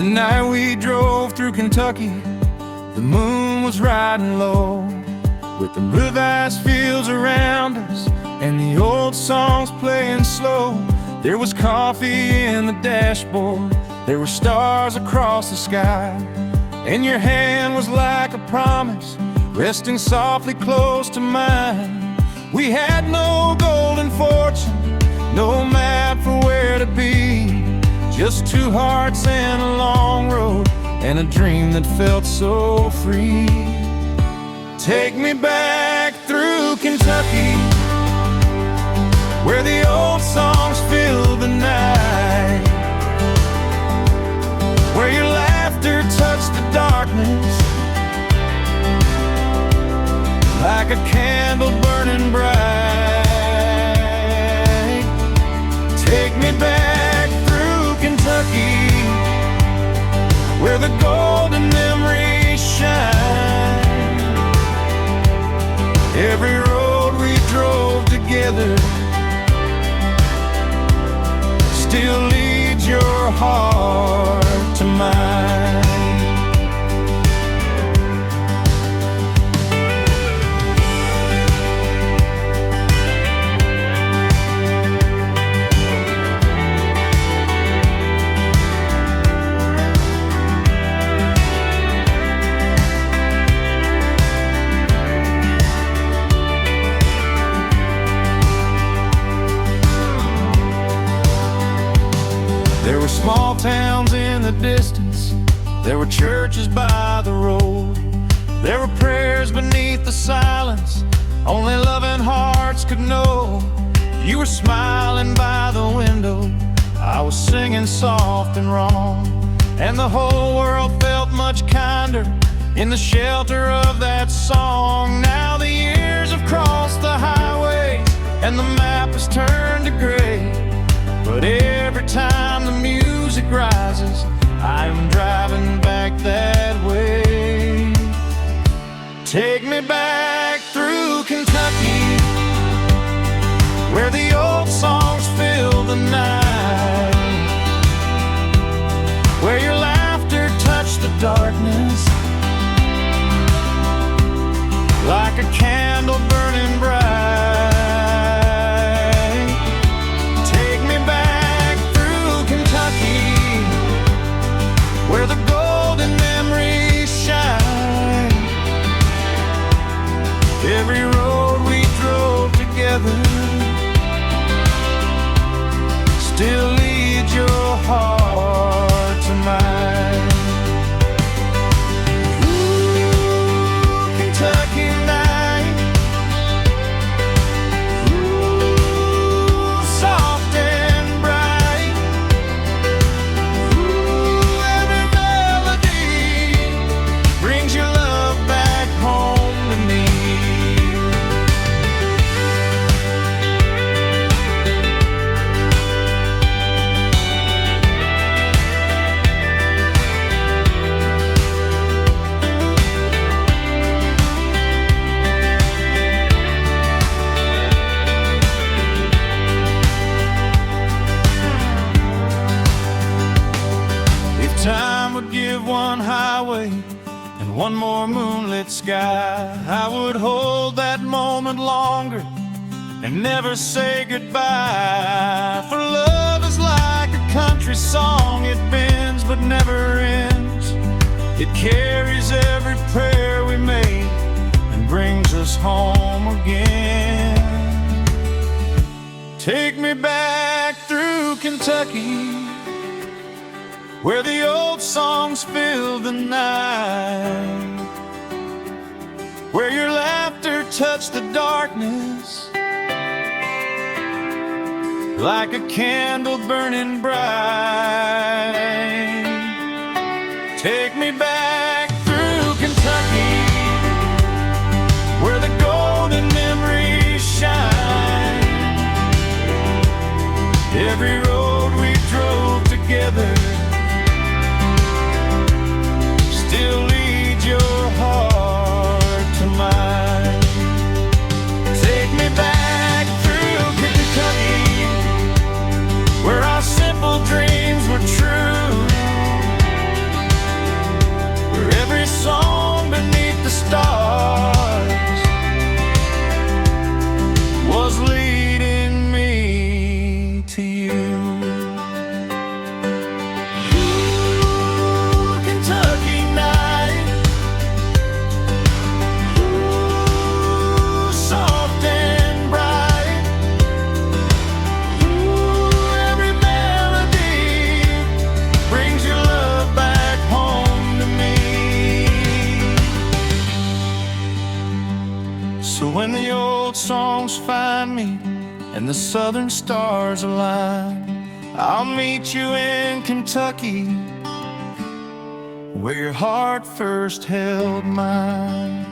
night we drove through Kentucky, the moon was riding low, with the blue vast fields around us and the old songs playing slow. There was coffee in the dashboard, there were stars across the sky, and your hand was like a promise, resting softly close to mine. We had no golden fortune, no map for where to be, just two hearts and a long road, and a dream that felt so free. Take me back through Kentucky, where the old songs fill the night, where your laughter touched the darkness like a candle burning bright. Take me back through Kentucky, where the golden memories shine. Every road we drove together still leads your heart to mine. There were small towns in the distance, there were churches by the road, there were prayers beneath the silence only loving hearts could know. You were smiling by the window, I was singing soft and wrong, and the whole world felt much kinder in the shelter of that song. Now the years have crossed the highways and the map has turned to gray, but every time the music rises, I am driving back that way. Take me back through Kentucky, where the old songs fill the night, where your laughter touched the darkness like a candle burning bright. Where the golden memories shine. Every road we drove together still leads your heart to mine. Ooh, Kentucky night. Ooh, soft and bright. Brings your love back home to me. If time would give one highway and one more moonlit sky, I would hold that moment longer and never say goodbye. For love is like a country song, it bends but never ends. It carries every prayer we made and brings us home again. Take me back through Kentucky, where the old songs fill the night, where your laughter touched the darkness like a candle burning bright. Take me back through Kentucky, where the golden memories shine. Every road we drove together still leads your heart to mine. Take me back through Kentucky, where our simple dreams were true. when the old songs find me and the southern stars align, I'll meet you in Kentucky, where your heart first held mine.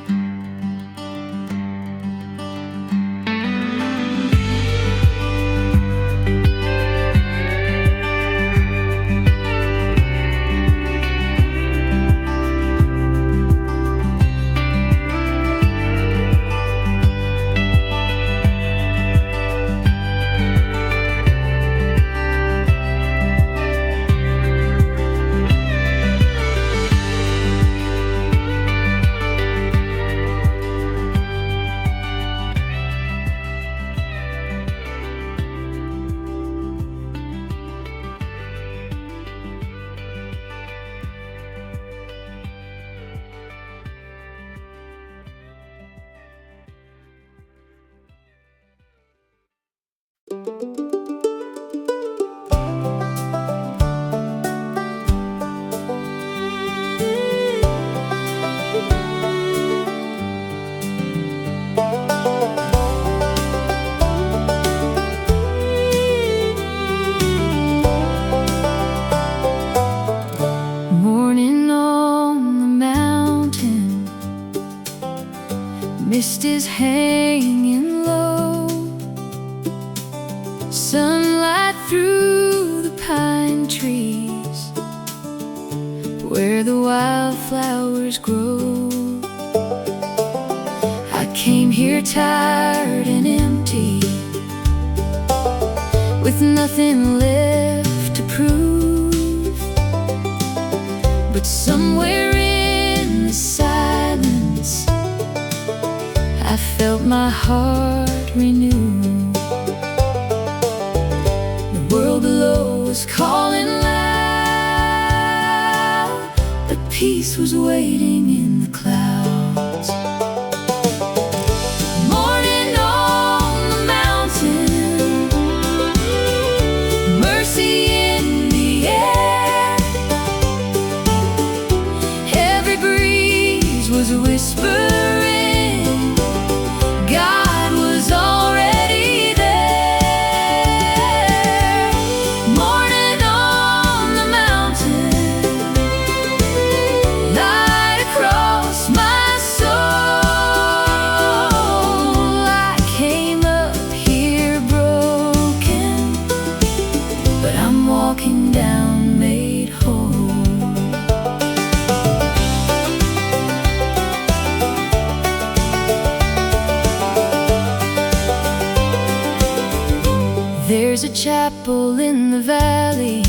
Morning on the mountain, mist is hanging low, sunlight through the pine trees where the wildflowers grow. I came here tired and empty, with nothing left to prove, but somewhere in the silence I felt my heart renew. The world below was calling loud, but peace was waiting in the clouds. Morning on the mountain, mercy in the air. Every breeze was whispering God was already there. Morning on the mountain, light across my soul. I came up here broken, but I'm walking down made whole. There's a chapel in the valley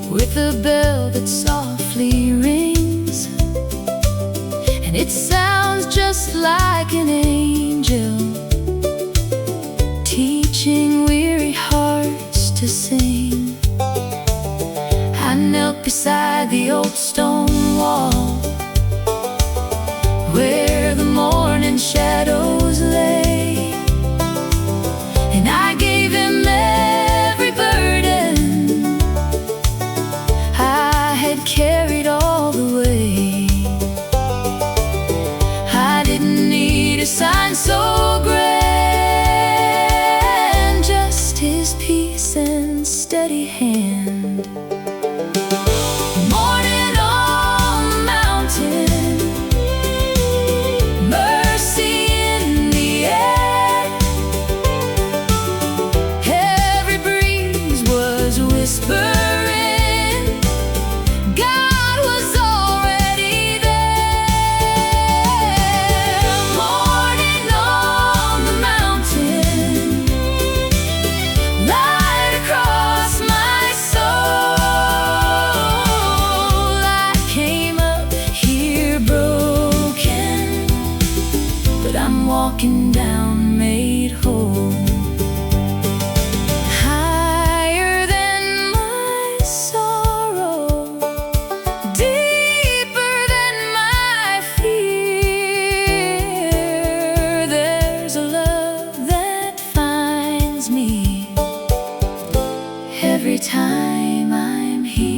with a bell that softly rings, and it sounds just like an angel teaching weary hearts to sing. I knelt beside the old stone wall where the morning shadows lay, and I gave him every burden I had carried all the way. I didn't need a sign so grand, just his peace and steady hand. Morning on the mountain, mercy in the air. Every breeze was whispering God was already there. Morning on the mountain, light across my soul. I came up here broken, but I'm walking down made whole. Higher than my sorrow, deeper than my fear, there's a love that finds me every time I'm here.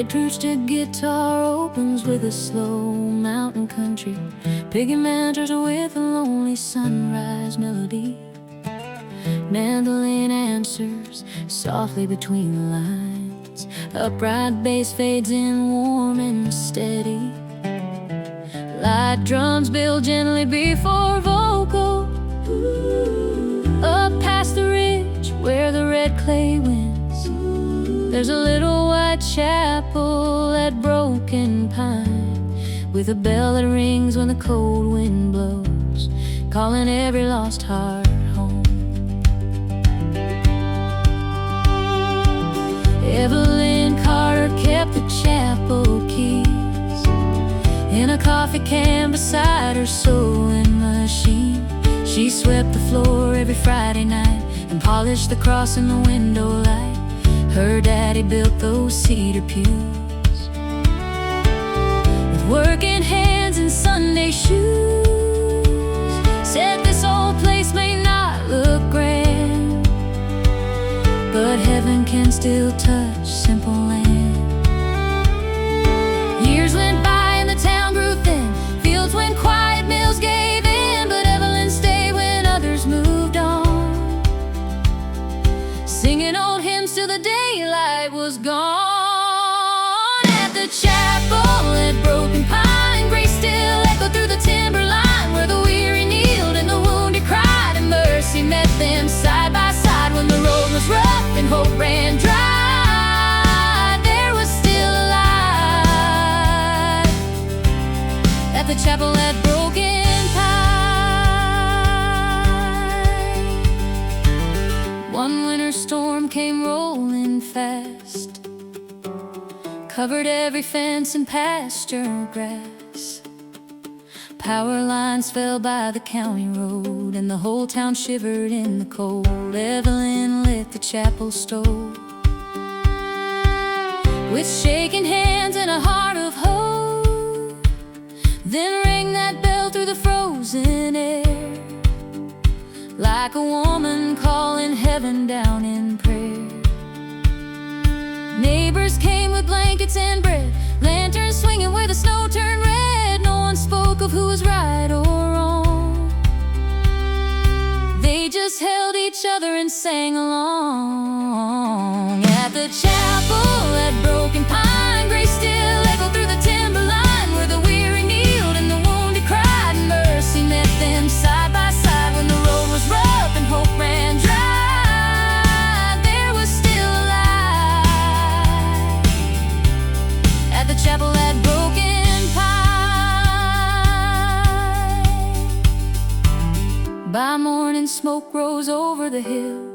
Acoustic guitar opens with a slow mountain country. Piggy enters with a lonely sunrise melody. Mandolin answers softly between the lines. Upright bass fades in warm and steady. Light drums build gently before vocal. Up past the ridge where the red clay winds, there's a little white chapel at Broken Pine, with a bell that rings when the cold wind blows, calling every lost heart home. Evelyn Carter kept the chapel keys in a coffee can beside her sewing machine. She swept the floor every Friday night and polished the cross in the window light. Her daddy built those cedar pews with working hands and Sunday shoes. Said this old place may not look grand, but heaven can still touch simple land. Years went by and the town grew thin. Fields went quiet, mills gave in, but Evelyn stayed when others moved on, singing old hymns till the daylight was gone. At the chapel at Broken Pine, grace still echoed through the timberline, where the weary kneeled and the wounded cried, and mercy met them side by side. When the road was rough and hope ran dry, there was still a light at the chapel at Broken Pine. One winter storm came rolling fast, covered every fence and pasture grass. Power lines fell by the county road, and the whole town shivered in the cold. Evelyn lit the chapel stove with shaking hands and a heart of hope. Then rang that bell through the frozen air, like a woman calling heaven down in prayer. Neighbors came with blankets and bread, lanterns swinging where the snow turned red. No one spoke of who was right or wrong. They just held each other and sang along. At the chapel at Broken Pine, grace still echoed through the timberline, where the weary kneeled and the wounded cried, and mercy met them side by side. When the road was rough and hope ran dry, there was still a light at the chapel at Broken Pine. By morning, smoke rose over the hill.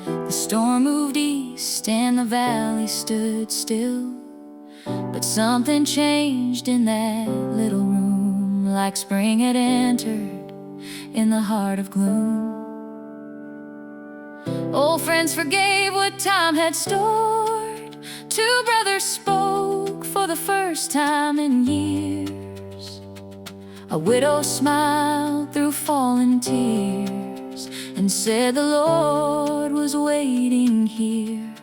The storm moved east and the valley stood still. But something changed in that little room, like spring had entered in the heart of gloom. Old friends forgave what time had stored. Two brothers spoke for the first time in years. A widow smiled through fallen tears and said the Lord was waiting here.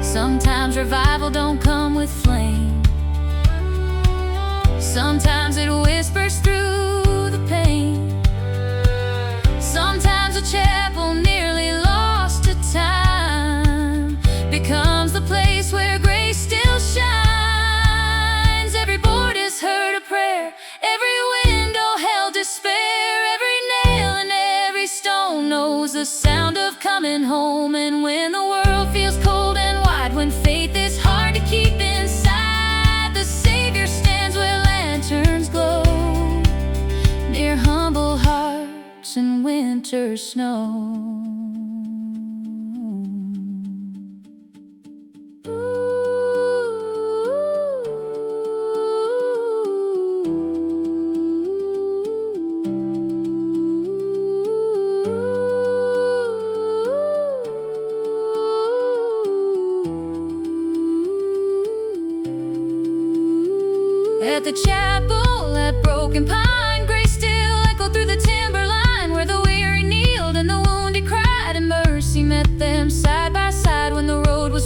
Sometimes revival don't come with flame. Sometimes it whispers through the pain. Sometimes a chapel nearly lost to time becomes the place where grace still shines. Every board has heard a prayer, every window held despair, every nail and every stone knows the sound of coming home. And when the world feels cold and wide, when faith is hard to keep inside, the Savior stands where lanterns glow, near humble hearts in winter snow. At the chapel at Broken Pine, grace still echoed through the timberline, where the weary kneeled and the wounded cried, and mercy met them side by side. When the road was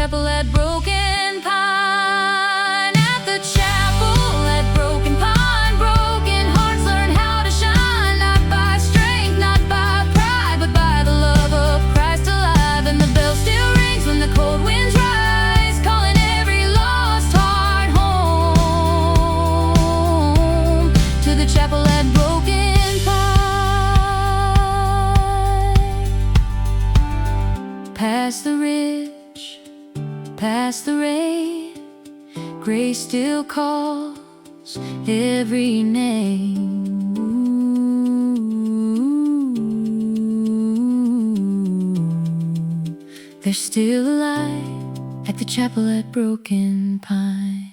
chapel at Broken Pine. At the chapel at Broken Pine, broken hearts learn how to shine, not by strength, not by pride, but by the love of Christ alive. And the bell still rings when the cold winds rise, calling every lost heart home to the chapel at Broken Pine. Past the ridge, past the rain, grace still calls every name. There's still a light at the chapel at Broken Pine.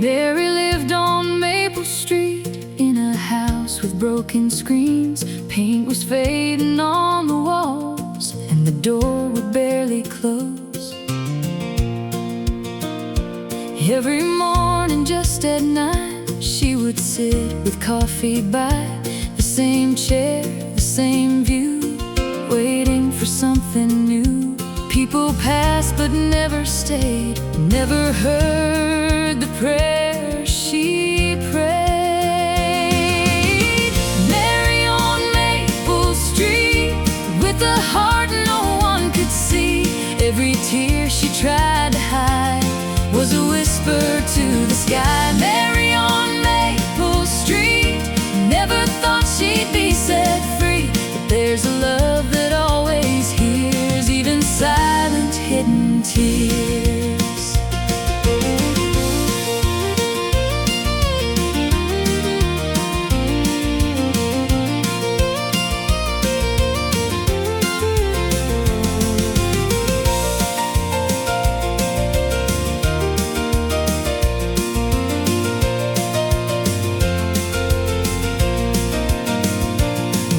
Mary lived on Maple Street in a house with broken screens. Paint was fading on the walls and the door would barely close. Every morning just at 9 she would sit with coffee by the same chair, the same view, waiting for something new. People passed but never stayed, never heard the prayer she prayed. Mary on Maple Street, with a heart no one could see. Every tear she tried to hide was a whisper to the sky. Mary on Maple Street, never thought she'd be set free. But there's a love that always hears even silent hidden tears.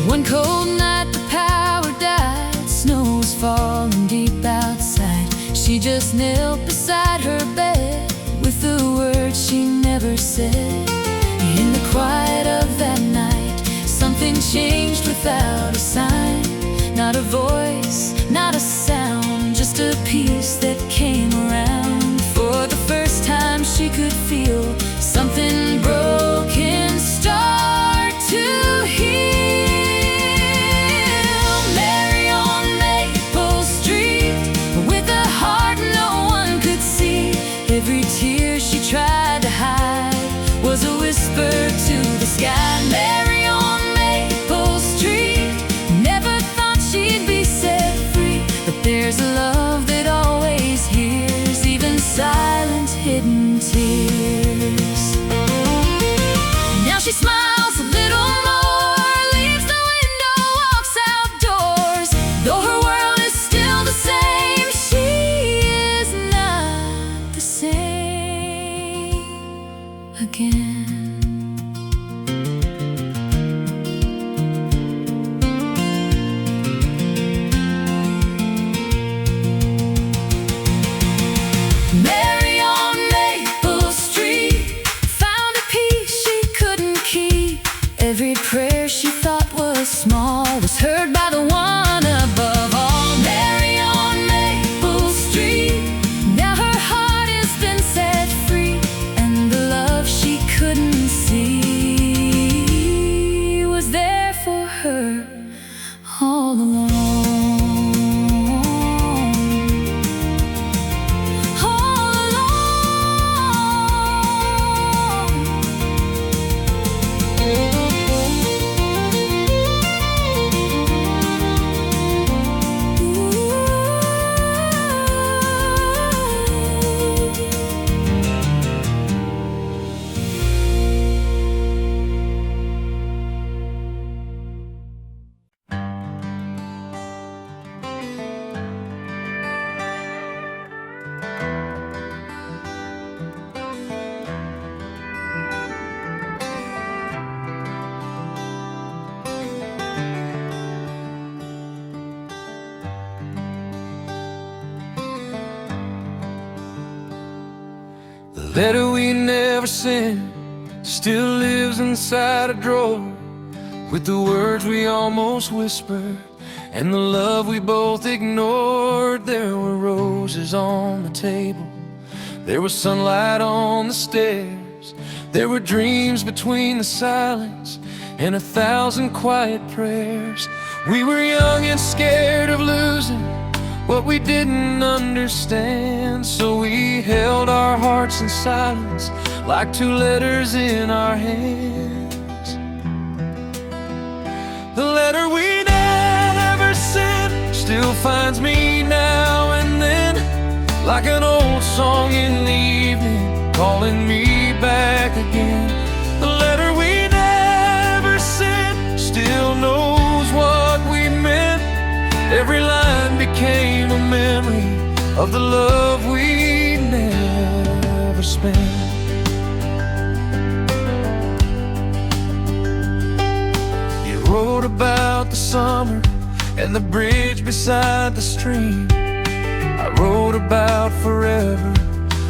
One cold night the power died, snow was falling deep outside. She just knelt beside her bed with the words she never said. In the quiet of that night, something changed without a sign. Not a voice, not a sound, just a peace that came around. For the first time she could feel something broken start to heal. Every tear she tried to hide was a whisper to the sky. Mary on Maple Street, never thought she'd be set free. But there's a love that always hears even silent hidden tears. Now she smiles a little more, leaves the window, walks outdoors. Though her world is still the same, she is not the same again. letter we never sent still lives inside a drawer, with the words we almost whispered and the love we both ignored. There were roses on the table, there was sunlight on the stairs, there were dreams between the silence and 1,000 quiet prayers. We were young and scared of losing what we didn't understand, so we held our hearts in silence like 2 letters in our hands. The letter we never sent still finds me now and then, like an old song in the evening, calling me back again. The letter we never sent still knows what we meant. Every line became a memory of the love we never spent. You wrote about the summer and the bridge beside the stream. I wrote about forever,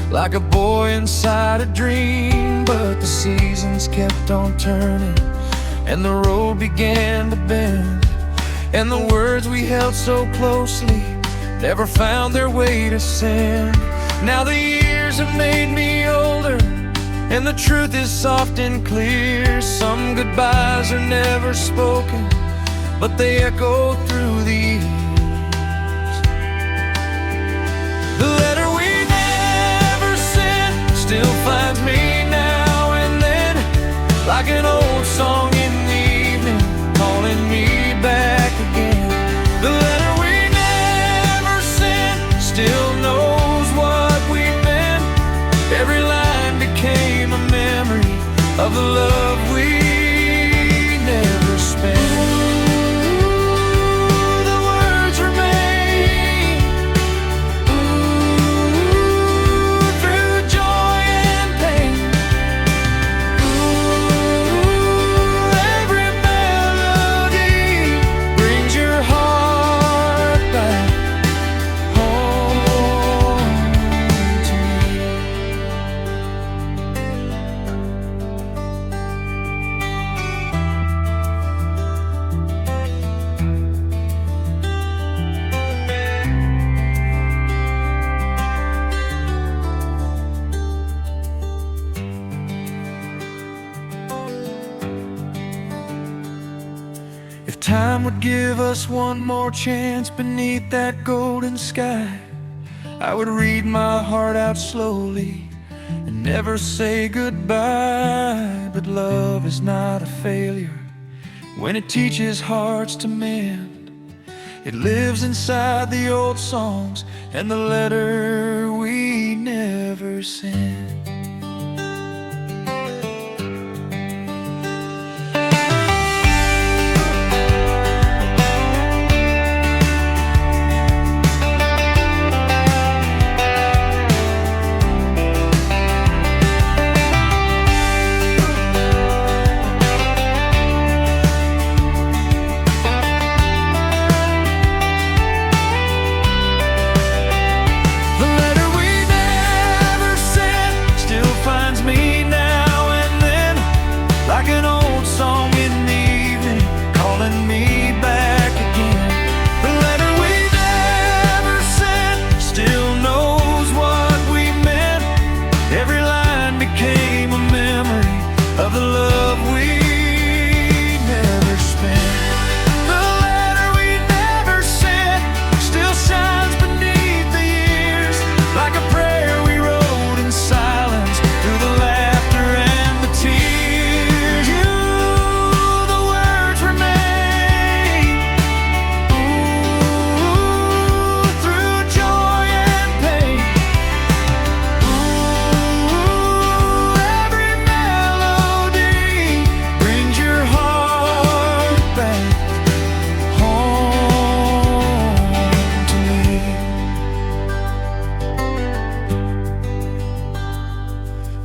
like a boy inside a dream. But the seasons kept on turning and the road began to bend, and the words we held so closely never found their way to send. Now the years have made me older, and the truth is soft and clear. Some goodbyes are never spoken, but they echo through the years. The letter we never sent still finds me now and then, like an old song in the evening, calling me back again. The letter we never sent still knows what we meant. Every line became a memory of the love we never spent. The words remain through joy and pain. Every melody brings your heart back home to me. If time would give us one more chance beneath that golden sky, I would read my heart out slowly and never say goodbye. But love is not a failure when it teaches hearts to mend. It lives inside the old songs and the letter we never sent.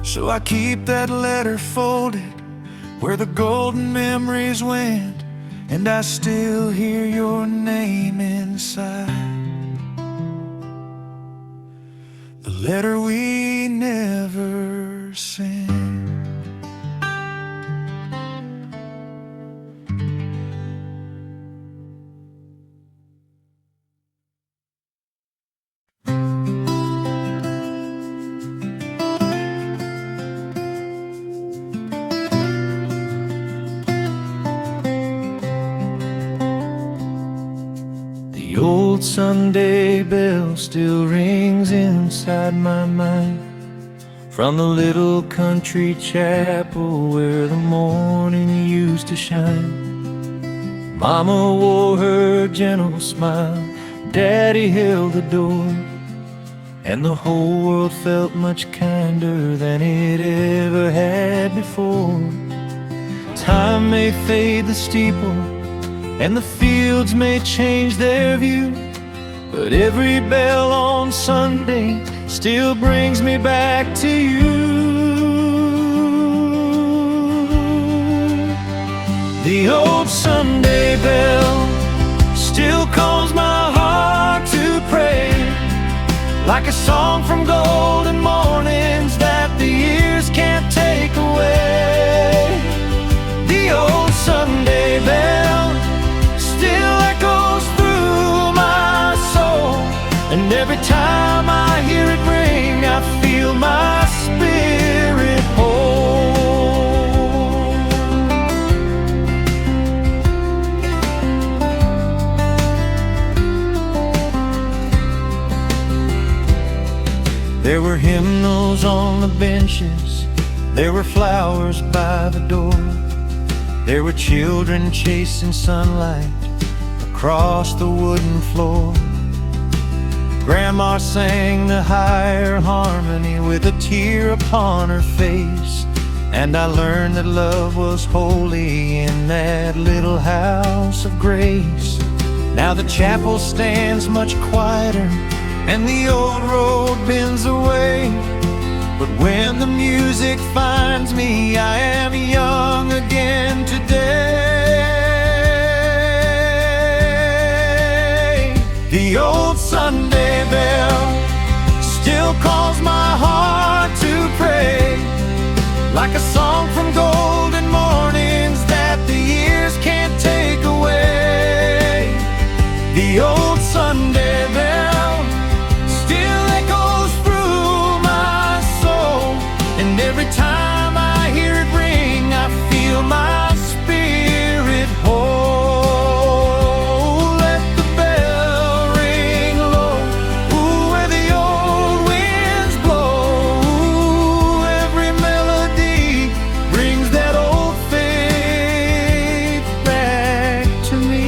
So I keep that letter folded where the golden memories went, and I still hear your name inside the letter we never The old Sunday bell still rings inside my mind, from the little country chapel where the morning used to shine. Mama wore her gentle smile, Daddy held the door, and the whole world felt much kinder than it ever had before. Time may fade the steeple, and the fields may change their view, but every bell on Sunday still brings me back to you. The old Sunday bell still calls my heart to pray, like a song from golden mornings that the years can't take away. The old Sunday bell still echoes through my soul, and every time I hear it ring, I feel my spirit whole. There were hymnals on the benches, there were flowers by the door, there were children chasing sunlight across the wooden floor. Grandma sang the higher harmony with a tear upon her face, and I learned that love was holy in that little house of grace. Now the chapel stands much quieter, and the old road bends away, but when the music finds me, I am young again today. The old Sunday bell still calls my heart to pray, like a song from golden mornings that the years can't take away. The old Sunday bell still echoes through my soul, and every time I hear it ring, I feel my spirit whole. Let the bell ring low, ooh, where the old winds blow. Ooh, every melody brings that old faith back to me.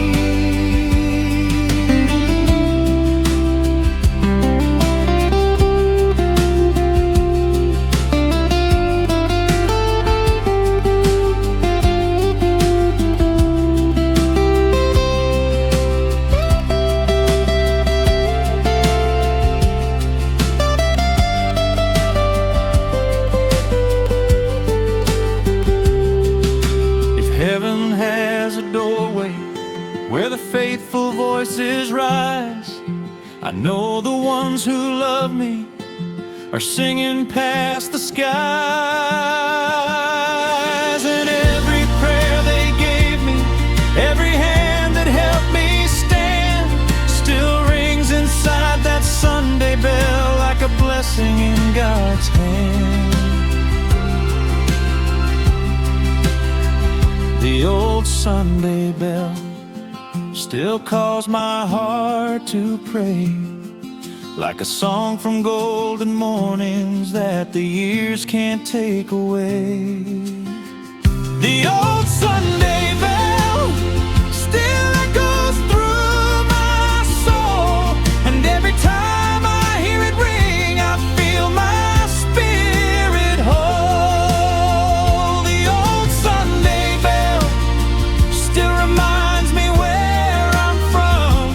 If heaven has a doorway where the faithful voices rise, I know the ones who love me are singing past the skies. And every prayer they gave me, every hand that helped me stand, still rings inside that Sunday bell like a blessing in God's hand. The old Sunday bell still calls my heart to pray, like a song from golden mornings that the years can't take away. The old Sunday bell still echoes through my soul, and every time I hear it ring, I feel my spirit whole. The old Sunday bell still reminds me where I'm from,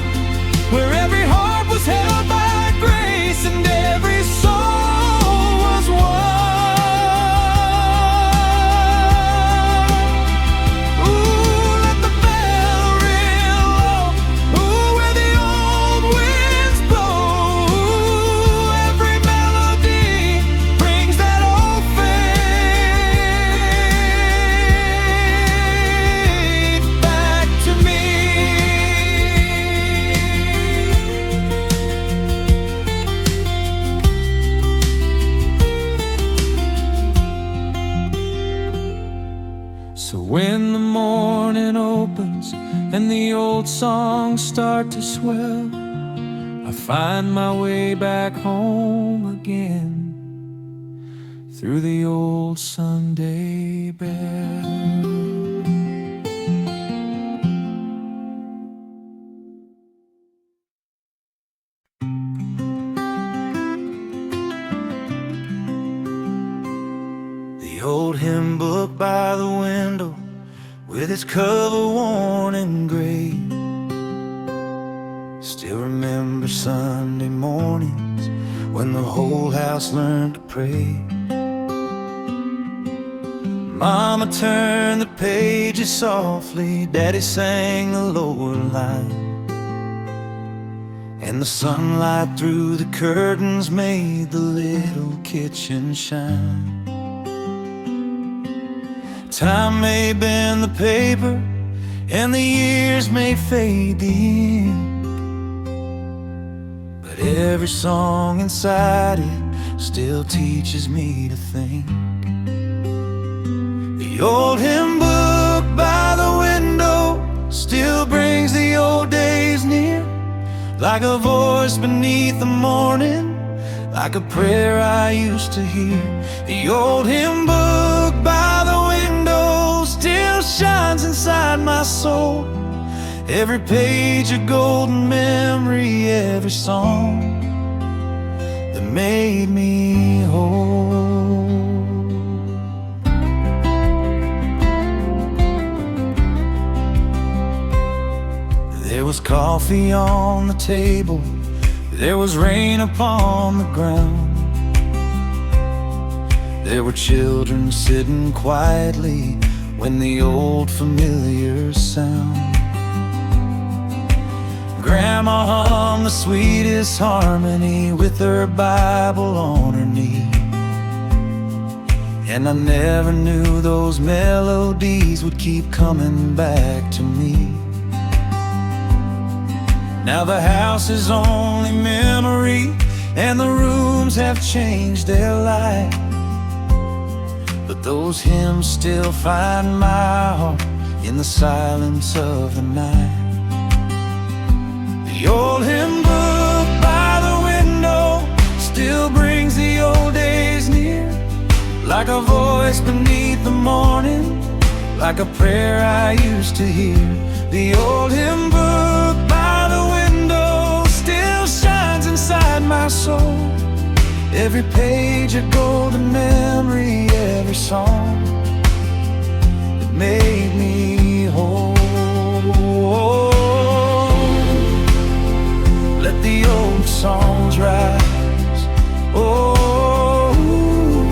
where every heart was held by grace and every soul was won. Ooh, and the old songs start to swell, I find my way back home again through the old Sunday bell. The old hymn book by the window, with its cover worn and gray, still remember Sunday mornings when the whole house learned to pray. Mama turned the pages softly, Daddy sang the lower line, and the sunlight through the curtains made the little kitchen shine. Time may bend the paper, and the years may fade the ink, but every song inside it still teaches me to think. The old hymn book by the window still brings the old days near, like a voice beneath the morning, like a prayer I used to hear. The old hymn book by the window still shines inside my soul, every page a golden memory, every song that made me whole. There was coffee on the table, there was rain upon the ground, there were children sitting quietly when the old familiar sound. Grandma hummed the sweetest harmony with her Bible on her knee, and I never knew those melodies would keep coming back to me. Now the house is only memory, and the rooms have changed their light, but those hymns still find my heart in the silence of the night. The old hymn book by the window still brings the old days near, like a voice beneath the morning, like a prayer I used to hear. The old hymn book by the window still shines inside my soul, every page a golden memory, every song that made me whole. Let the old songs rise, oh,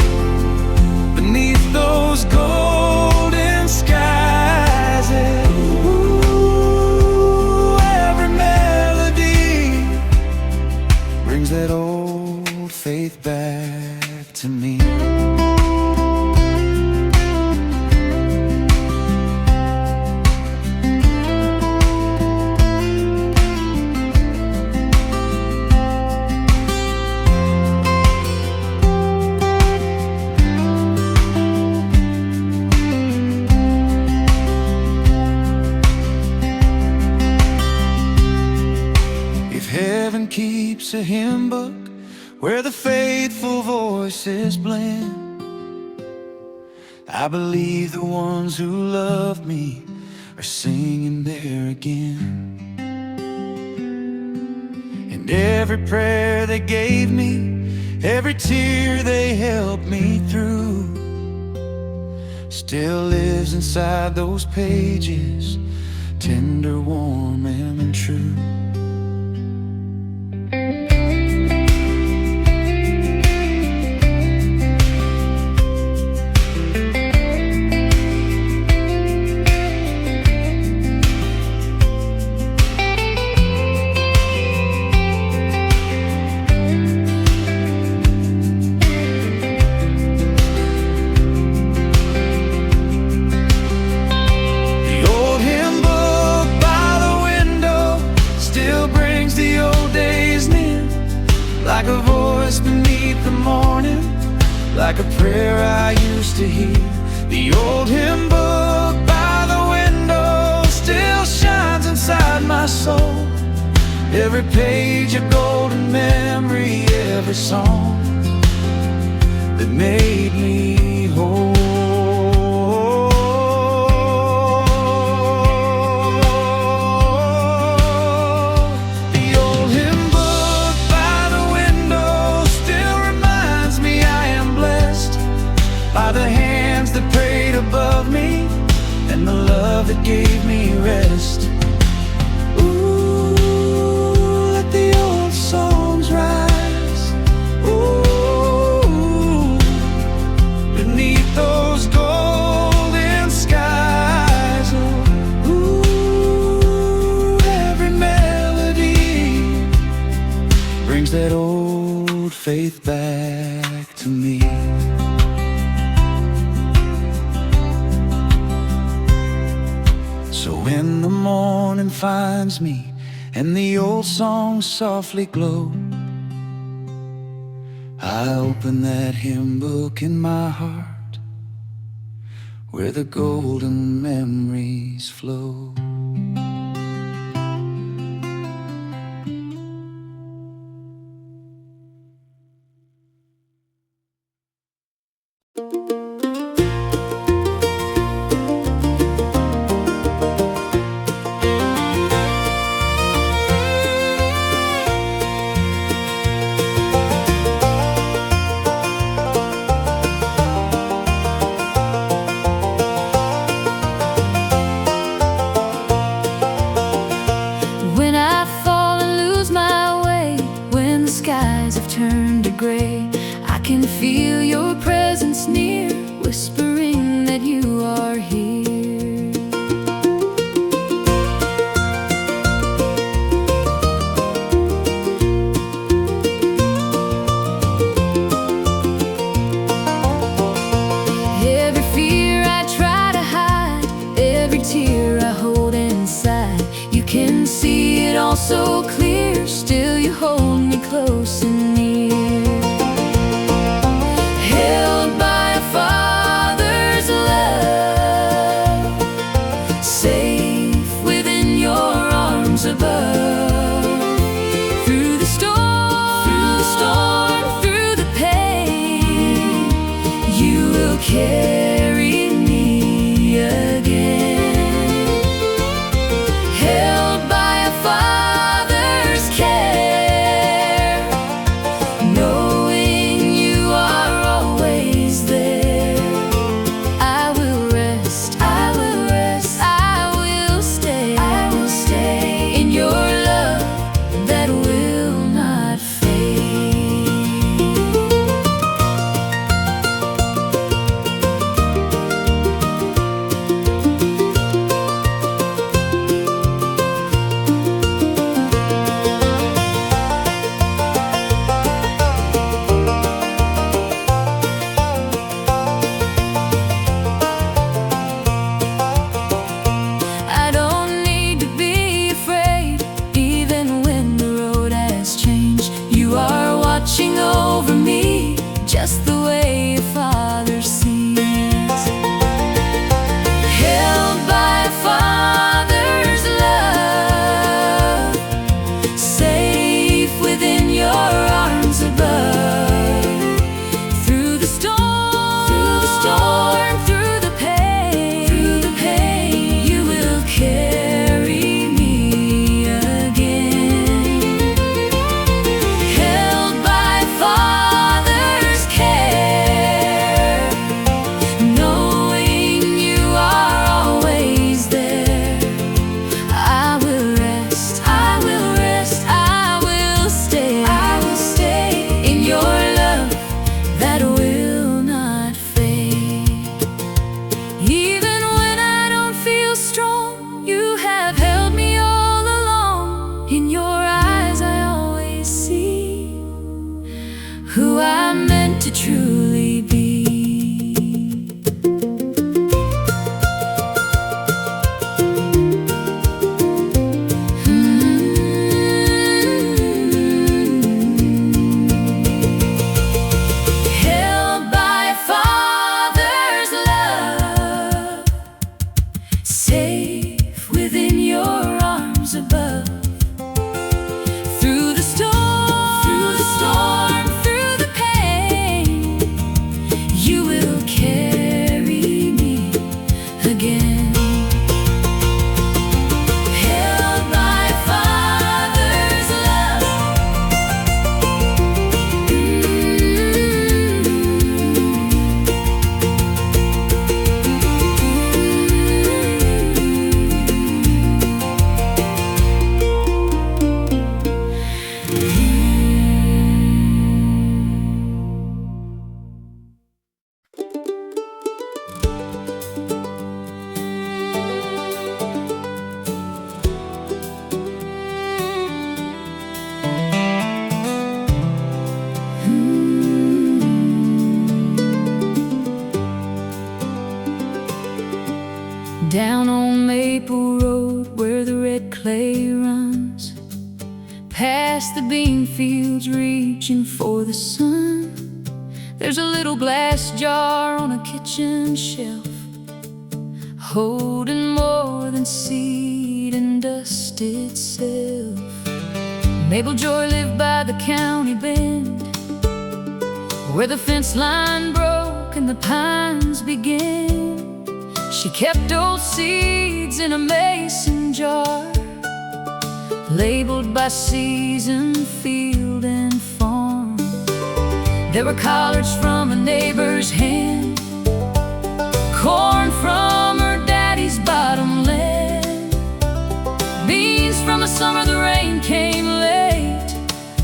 beneath those golden skies, and ooh, every melody brings that old faith back to me. Keeps a hymn book where the faithful voices blend, I believe the ones who loved me are singing there again. And every prayer they gave me, every tear they helped me through, still lives inside those pages, tender, warm, and true. Like a voice beneath the morning, like a prayer I used to hear. The old hymn book by the window still shines inside my soul. Every page a golden memory, every song that made me whole. The old hymn book by the window still reminds me I am blessed by the hands that prayed above me and the love that gave me rest. That old faith back to me. So when the morning finds me and the old songs softly glow, I open that hymn book in my heart where the golden memories flow. Turned to gray, I can feel your presence near, whispering that you are here. Every fear I try to hide, every tear I hold inside, you can see it all so clear. Still you hold me close and near. Held by a father's love, safe within your arms above. Through the storm, through the pain, you will carry me again. Held by a father's care, knowing you are always there. I will rest, I will rest, I will stay in your love that will not fade. I don't need to be afraid, even when the road has changed. You are watching over me, just the way a father sees. Held by a father's love, safe within your arms above. Through the storm, through the pain, you will carry me again. Held by a father's care, knowing you are always there. I will rest, I will rest, I will stay in your love that will not fade. Even when I don't feel strong, you have held me all along. In your eyes I always see who I'm meant to truly be. Held by a father's love, safe within your arms clay runs past the bean fields, reaching for the sun. There's a little glass jar on a kitchen shelf, holding more than seed and dust itself. Mabel Joy lived by the county bend, where the fence line broke and the pines began. She kept old seeds in a mason jar, labeled by season, field, and farm. There were collards from a neighbor's hand, corn from her daddy's bottomland, beans from a summer the rain came late,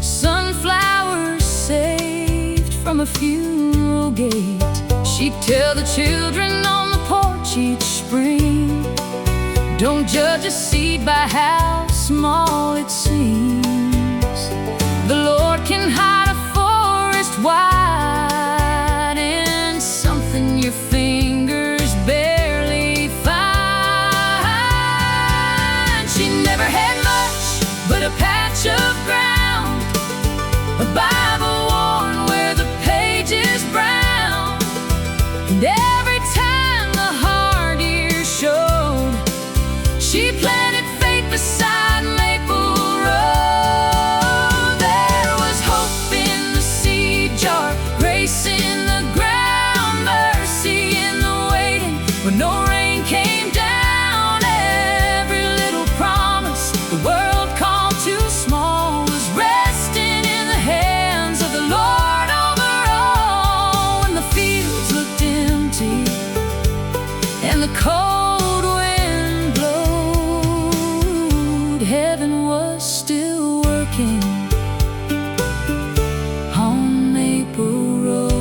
sunflowers saved from a funeral gate. She'd tell the children on the porch each spring, don't judge a seed by how small it seems. The Lord can hide a forest wide in something your fingers barely find. She never had much but a patch of ground, a Bible worn where the page is brown. And every time the hard years showed, she planted faith beside Maple Road. There was hope in the seed jar, grace in the ground, mercy in the waiting when no rain came down. Every little promise the world called too small was resting in the hands of the Lord over all. When the fields looked empty and the cold wind blowed, heaven was still working on Maple Road.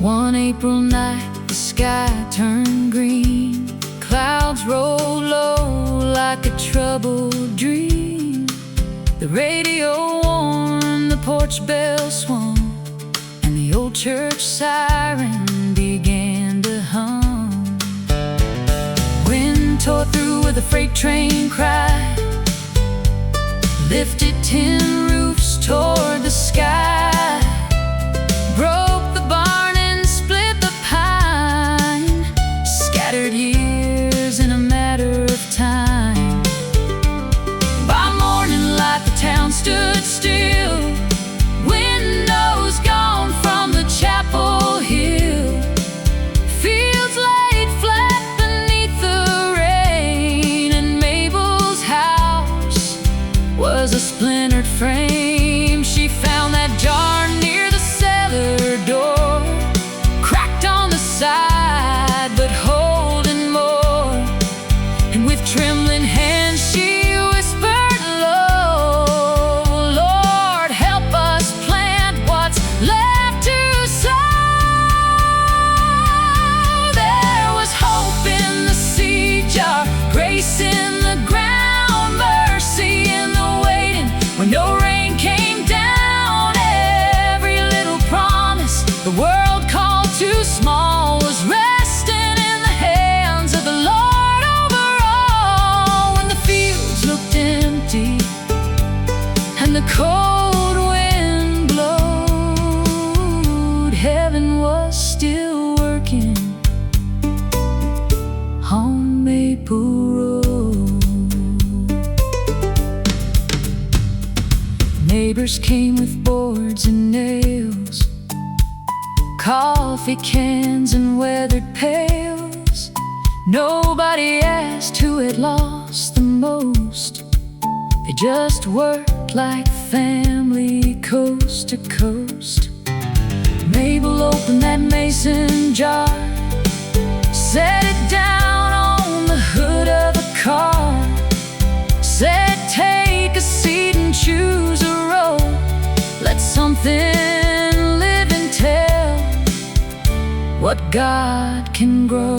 One April night, the sky turned green, clouds rolled low like a troubled dream. The radio warned, the porch bell swung, and the old church siren began to hum. Wind tore through with a freight train cry, lifted tin roofs toward the sky, broke the barn and split the pine, scattered years in a matter of time. By morning light the town stood still, windows gone from the chapel hill, fields laid flat beneath the rain, and Mabel's house was a splintered frame. She found that jar near the cellar door, cracked on the side but holding more, and with trembling hands she whispered low, Lord, help us plant what's left to sow. There was hope in the seed jar, grace in the ground, mercy in the waiting when no rain came down. Every little promise the world called too small was resting in the hands of the Lord over all. When the fields looked empty and the cold wind blowed, heaven was still working on Maple Road. Neighbors came with boards and nails, coffee cans and weathered pails. Nobody asked who had lost the most. They just worked like family, coast to coast. Mabel opened that mason jar, set it down on the hood of a car, said take a seat and choose a road, let something live and tell what God can grow.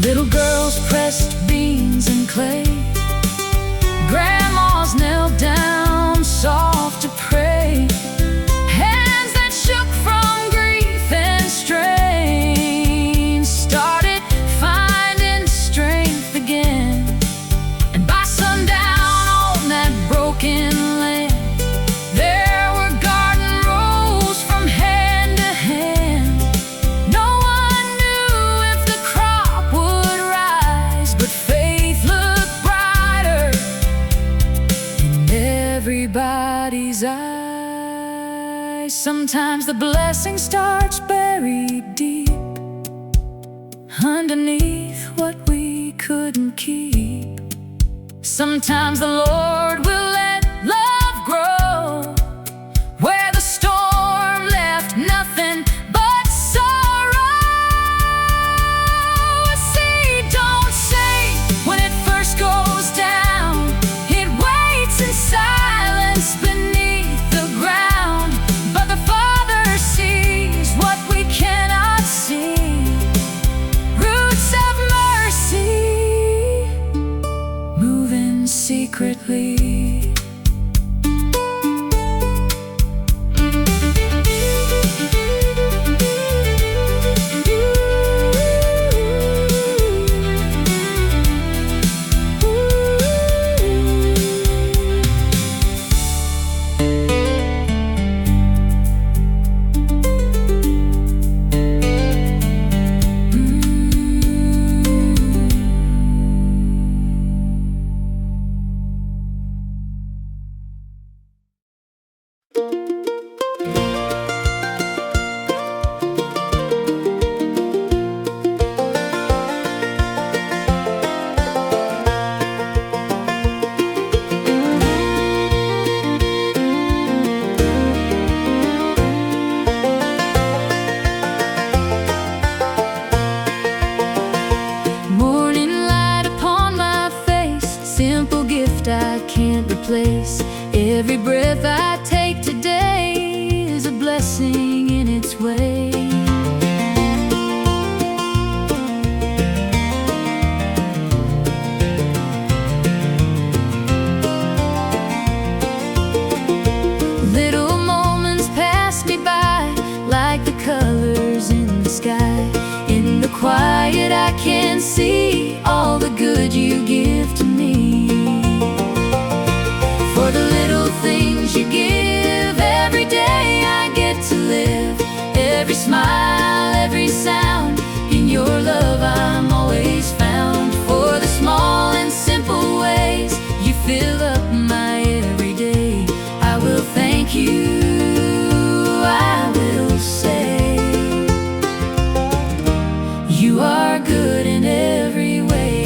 Little girls pressed beans and clay, grandmas knelt down soft to pray, hands that shook from grief and strain started finding strength again. And by sundown on that broken land, there were garden rows from hand to hand. No one knew if the crop would rise, but faith looked brighter in everybody's eyes. Sometimes the blessing starts buried deep underneath what we couldn't keep. Sometimes the Lord will let love grow where the storm left nothing but sorrow. A seed don't say when it first goes down, it waits in silence beneath the ground. But the Father sees what we cannot see, roots of mercy moving secretly. Morning light upon my face, simple gift I can't replace. Every breath I take today is a blessing in its way. Little moments pass me by like the colors in the sky. In the quiet I can see all the good you give to me. For the little things you give, every day I get to live. Every smile, every sound, in your love I'm always found. For the small and simple ways you fill up my everyday, I will thank you, I will say, you are good in every way.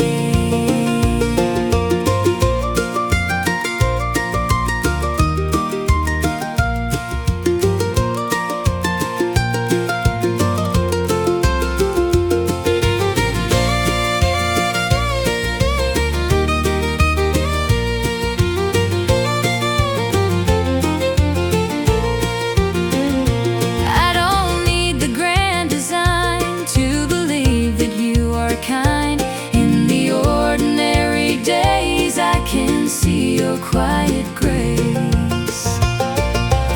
I don't need the grand design to believe that you are kind. In the ordinary days I can see your quiet grace.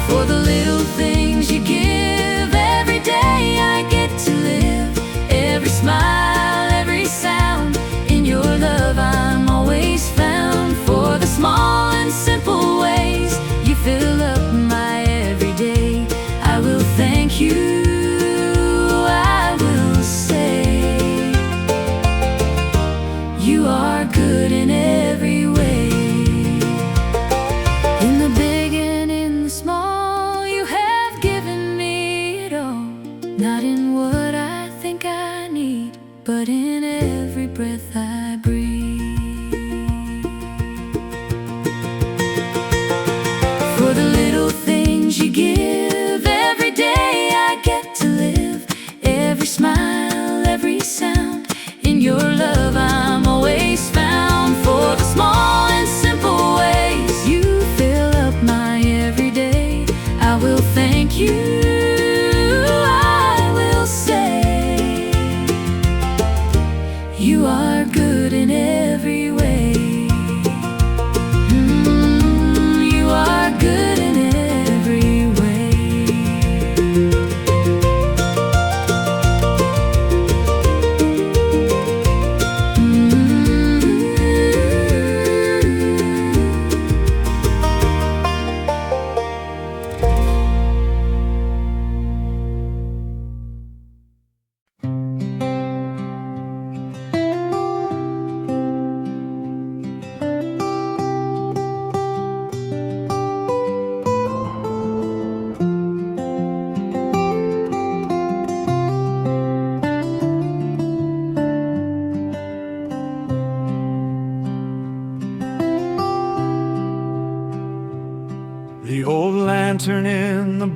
For the little things you give, every day I get to live. Every smile, every sound, in your love I'm always found. For the small and simple ways you fill up my everyday, I will thank you, I will say, you are good in every way. In the big and in the small, you have given me it all. Not in what I think I need, but in every breath I breathe. For the little things you give, every day I get to live. Every smile, every sound, in your love I'm always found. For the small and simple ways you fill up my everyday, I will thank you,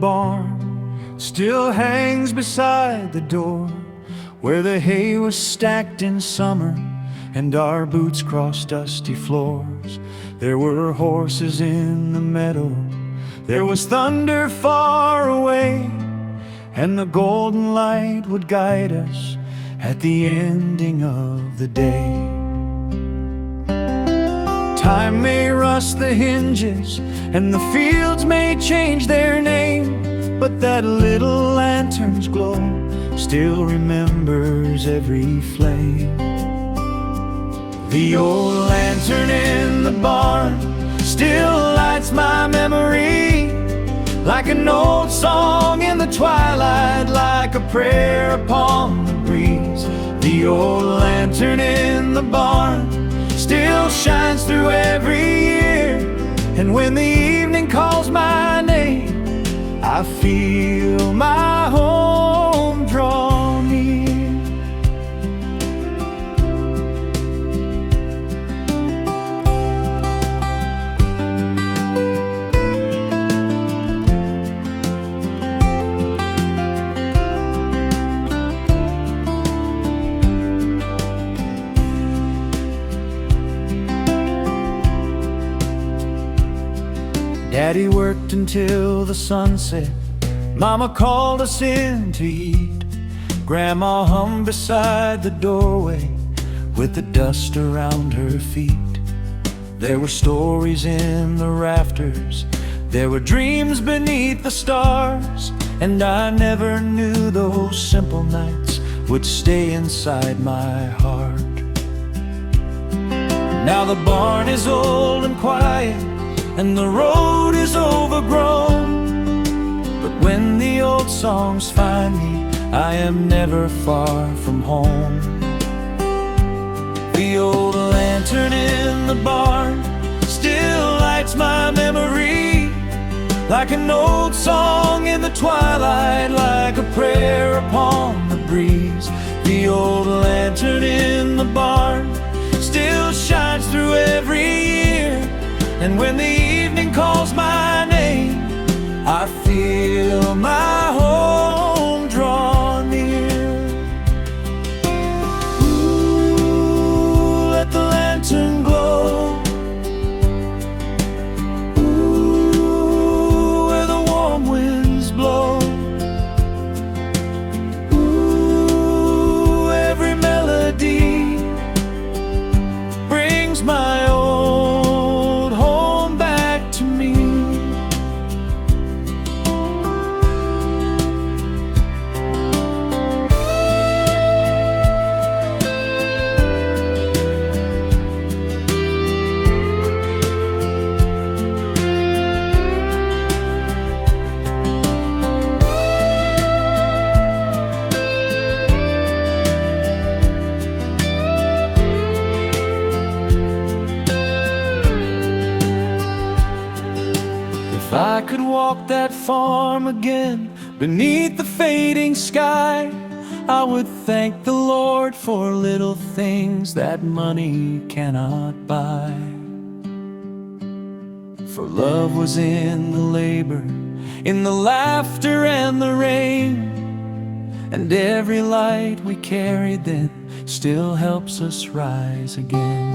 barn still hangs beside the door, where the hay was stacked in summer and our boots crossed dusty floors. There were horses in the meadow, there was thunder far away, and the golden light would guide us at the ending of the day. Time may rust the hinges and the fields may change their name, but that little lantern's glow still remembers every flame. The old lantern in the barn still lights my memory, like an old song in the twilight, like a prayer upon the breeze. The old lantern in the barn still shines through every year, and when the evening calls my name, I feel my home draw near. Daddy worked until the sun set, Mama called us in to eat. Grandma hummed beside the doorway with the dust around her feet. There were stories in the rafters, there were dreams beneath the stars, and I never knew those simple nights would stay inside my heart. Now the barn is old and quiet, and the road is overgrown, but when the old songs find me, I am never far from home. The old lantern in the barn still lights my memory, like an old song in the twilight, like a prayer upon the breeze. The old lantern in the barn still shines through every year, and when the evening calls my name, I feel my home draw near. Ooh, let the lantern glow. Ooh, where the warm winds blow. Ooh, every melody brings my old home back to me. If I could walk that farm again beneath the fading sky, I would thank the Lord for little things that money cannot buy. For love was in the labor, in the laughter and the rain, and every light we carried then still helps us rise again.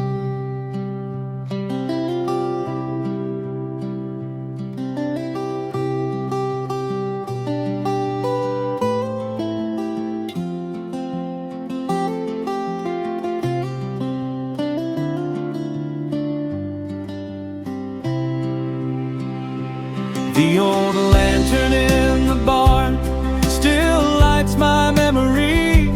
The old lantern in the barn still lights my memory,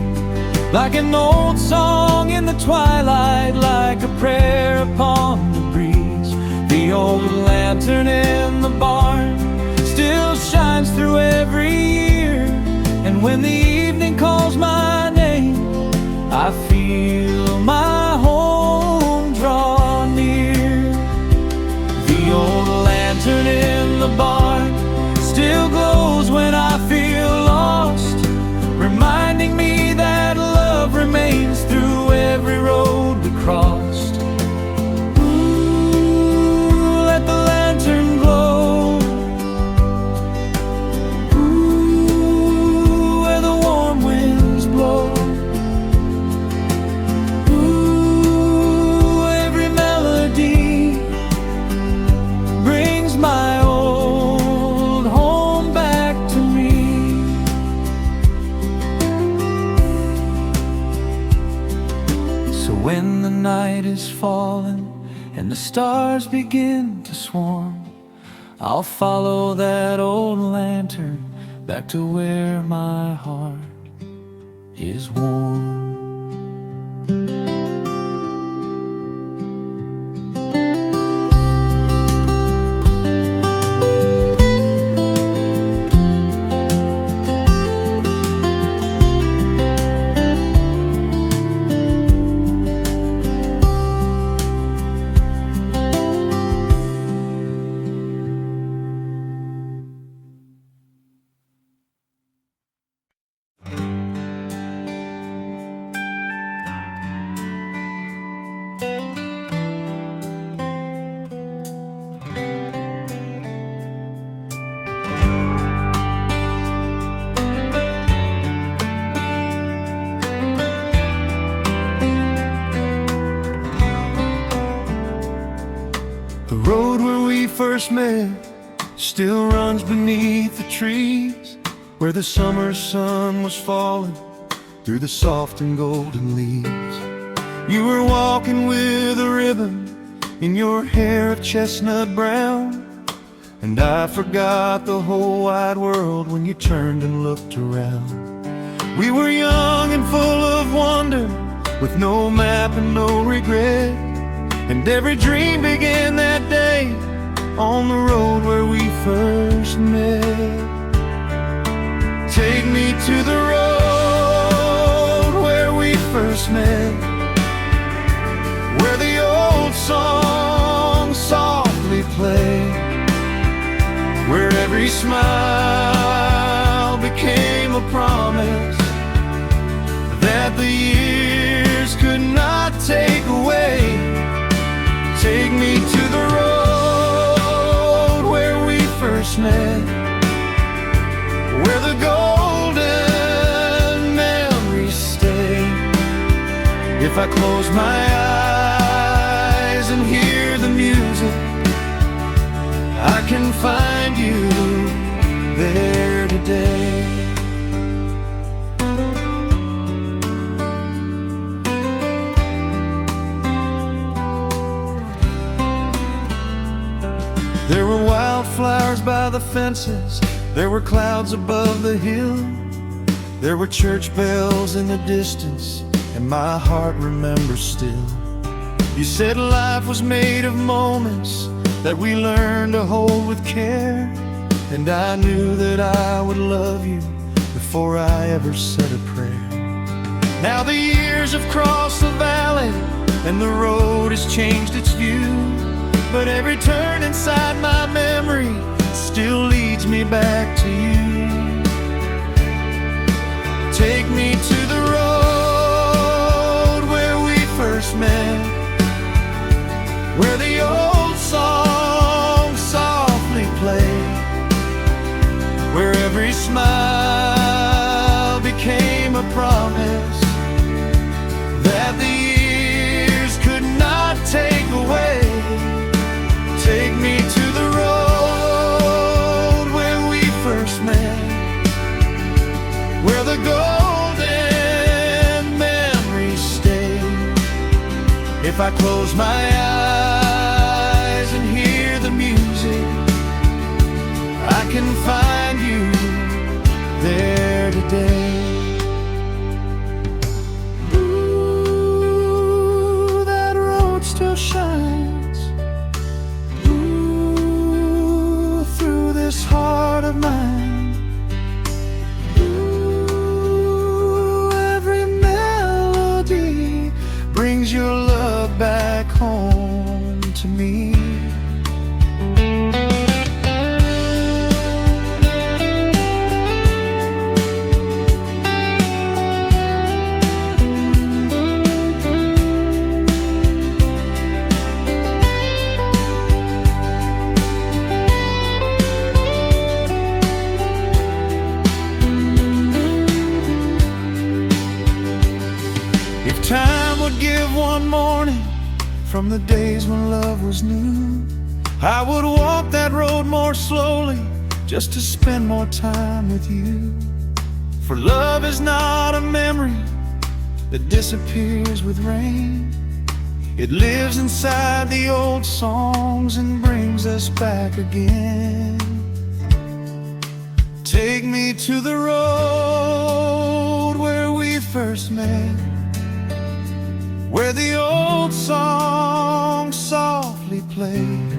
like an old song in the twilight, like a prayer upon the breeze. The old lantern in the barn still shines through every year, and when the evening calls my name, I feel my home draw near. The old lantern in the barn still glows when I feel lost, reminding me that love remains through every road we crossed. Ooh, let the lantern glow. when the night is falling and the stars begin to swarm, I'll follow that old lantern back to where my heart is warm. The road where we first met still runs beneath the trees, where the summer sun was falling through the soft and golden leaves. You were walking with a ribbon in your hair of chestnut brown, and I forgot the whole wide world when you turned and looked around. We were young and full of wonder, with no map and no regret, and every dream began that day on the road where we first met. Take me to the road where we first met, where the old songs softly play, where every smile became a promise that the years could not take away. Take me to the road where we first met, where the golden memories stay. If I close my eyes and hear the music, I can find you there today. There were wildflowers by the fences, there were clouds above the hill, there were church bells in the distance, and my heart remembers still. You said life was made of moments that we learned to hold with care, and I knew that I would love you before I ever said a prayer. Now the years have crossed the valley and the road has changed its view, but every turn inside my memory still leads me back to you. Take me to the road where we first met, where the old songs softly play, where every smile became a promise that the years could not take away. Take me to the road where we first met, where the golden memories stay. If I close my eyes and hear the music, I can find you there today. Ooh, that road still shines this heart of mine. Ooh, every melody brings your love back home to me. Time would give one morning from the days when love was new, I would walk that road more slowly just to spend more time with you. For love is not a memory, that disappears with rain. It lives inside the old songs and brings us back again. Take me to the road where we first met, where the old song softly played,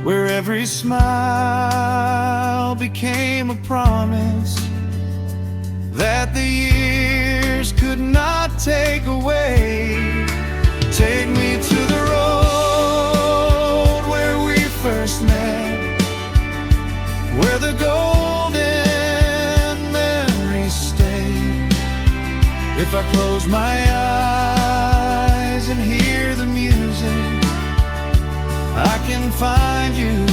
where every smile became a promise that the years could not take away. Take me to the road where we first met, where the golden memories stay. If I close my eyes and hear the music, I can find you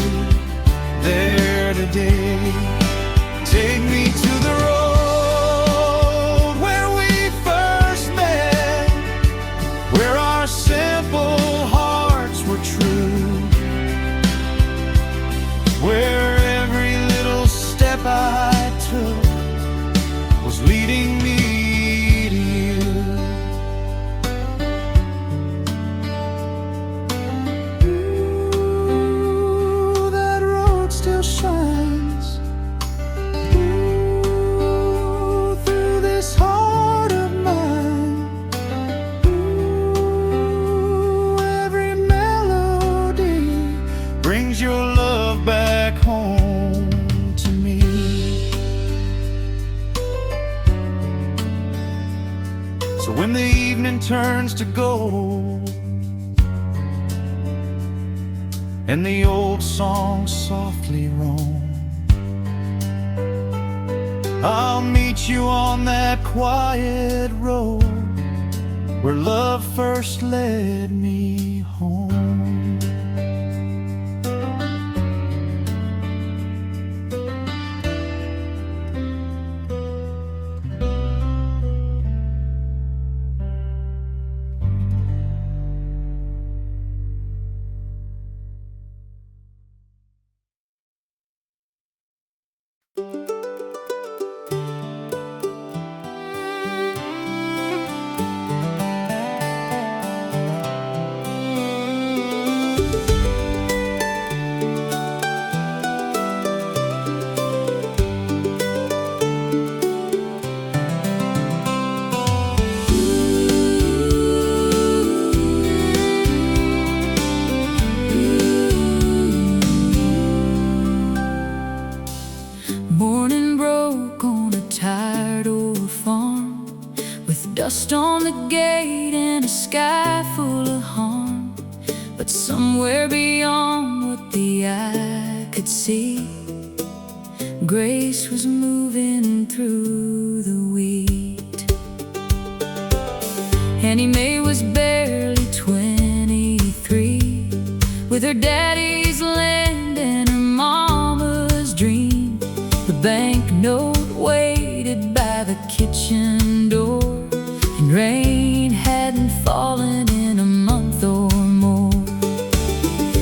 there today. Take me to the road where we first met, where our simple hearts were true, where every little step I took was leading me to you. Ooh, that road still shines. Ooh, through this heart of mine. Ooh, every melody brings your love back home to me. So when the evening turns to gold and the old songs softly roam, I'll meet you on that quiet road where love first led me home. Morning broke on a tired old farm, with dust on the gate and a sky full of harm. But somewhere beyond what the eye could see, grace was moving through the wheat. Annie Mae was barely 23, with her daddy's land and her mama's dream. The banknote waited by the kitchen door, and rain hadn't fallen in a month or more.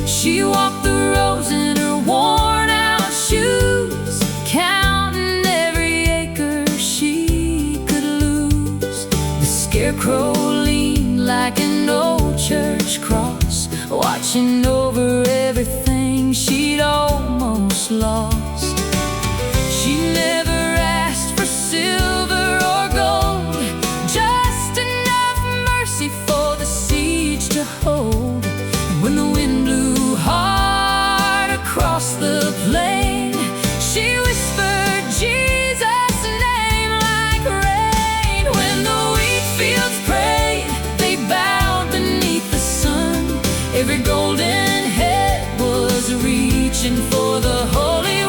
She walked the rows in her worn-out shoes, counting every acre she could lose. The scarecrow leaned like an old church cross, watching over everything she'd almost lost. She never asked for silver or gold, just enough mercy for the siege to hold. And when the wind blew hard across the plain, she whispered Jesus' name like rain. When the wheat fields prayed, they bowed beneath the sun. Every golden head was reaching for the holy